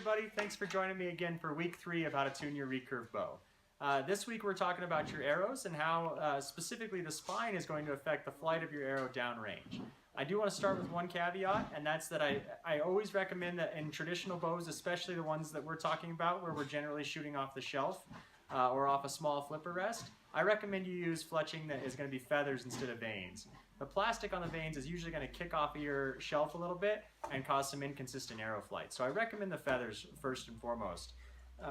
everybody. Thanks for joining me again for week 3 of how to tune your recurve bow. This week we're talking about your arrows and how specifically the spine is going to affect the flight of your arrow downrange. I do want to start with one caveat, and that's that I always recommend that in traditional bows, especially the ones that we're talking about where we're generally shooting off the shelf or off a small flipper rest, I recommend you use fletching that is going to be feathers instead of vanes. The plastic on the vanes is usually going to kick off of your shelf a little bit and cause some inconsistent arrow flight. So I recommend the feathers first and foremost.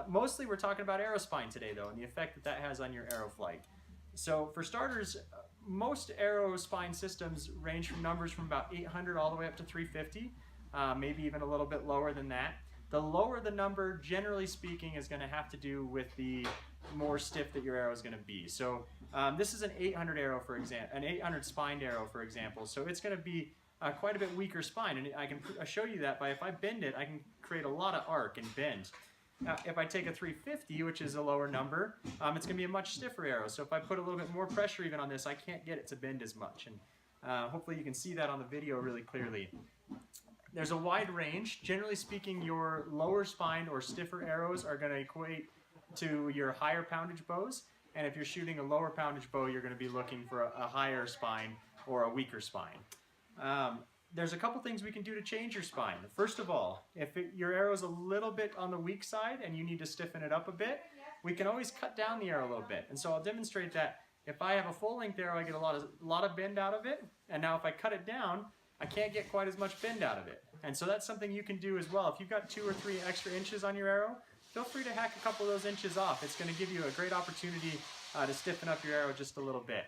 Mostly we're talking about arrow spine today though, and the effect that that has on your arrow flight. So for starters, most arrow spine systems range from numbers from about 800 all the way up to 350, maybe even a little bit lower than that. The lower the number, generally speaking, is going to have to do with the more stiff that your arrow is going to be. So this is an 800 arrow, for example, an 800 spined arrow, for example. So it's going to be quite a bit weaker spine, and I can show you that by if I bend it, I can create a lot of arc and bend. If I take a 350, which is a lower number, it's going to be a much stiffer arrow. So if I put a little bit more pressure even on this, I can't get it to bend as much. And hopefully you can see that on the video really clearly. There's a wide range. Generally speaking, your lower spine or stiffer arrows are going to equate to your higher poundage bows. And if you're shooting a lower poundage bow, you're going to be looking for a higher spine or a weaker spine. There's a couple things we can do to change your spine. First of all, if your arrow is a little bit on the weak side and you need to stiffen it up a bit, we can always cut down the arrow a little bit. And so I'll demonstrate that. If I have a full length arrow, I get a lot of bend out of it. And now if I cut it down, I can't get quite as much bend out of it. And so that's something you can do as well. If you've got 2 or 3 extra inches on your arrow, feel free to hack a couple of those inches off. It's going to give you a great opportunity to stiffen up your arrow just a little bit.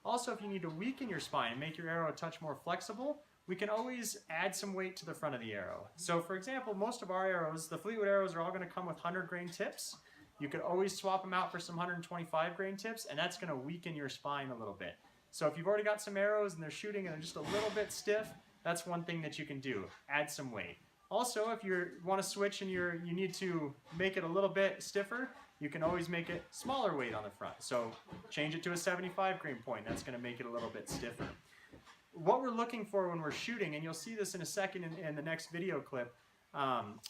Also, if you need to weaken your spine and make your arrow a touch more flexible, we can always add some weight to the front of the arrow. So for example, most of our arrows, the Fleetwood arrows, are all going to come with 100 grain tips. You could always swap them out for some 125 grain tips, and that's going to weaken your spine a little bit. So if you've already got some arrows and they're shooting and they're just a little bit stiff, that's one thing that you can do. Add some weight. Also, if you want to switch and you need to make it a little bit stiffer, you can always make it smaller weight on the front. So change it to a 75 grain point. That's going to make it a little bit stiffer. What we're looking for when we're shooting, and you'll see this in a second in the next video clip,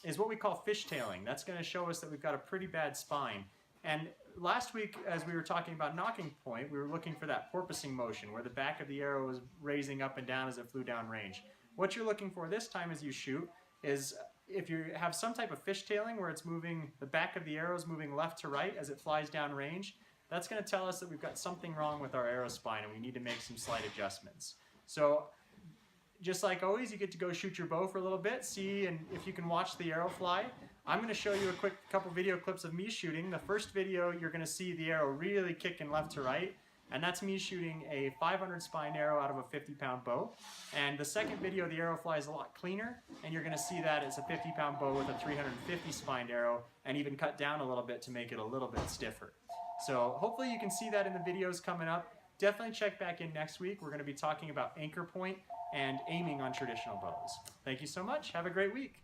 is what we call fishtailing. That's going to show us that we've got a pretty bad spine. And last week, as we were talking about nocking point, we were looking for that porpoising motion, where the back of the arrow is raising up and down as it flew down range. What you're looking for this time as you shoot is if you have some type of fishtailing where it's moving, the back of the arrow is moving left to right as it flies down range, that's going to tell us that we've got something wrong with our arrow spine and we need to make some slight adjustments. So just like always, you get to go shoot your bow for a little bit, see and if you can watch the arrow fly. I'm going to show you a quick couple video clips of me shooting. The first video, you're going to see the arrow really kicking left to right, and that's me shooting a 500 spine arrow out of a 50-pound bow. And the second video, the arrow flies a lot cleaner, and you're going to see that it's a 50-pound bow with a 350 spined arrow, and even cut down a little bit to make it a little bit stiffer. So hopefully you can see that in the videos coming up. Definitely check back in next week. We're going to be talking about anchor point and aiming on traditional bows. Thank you so much. Have a great week.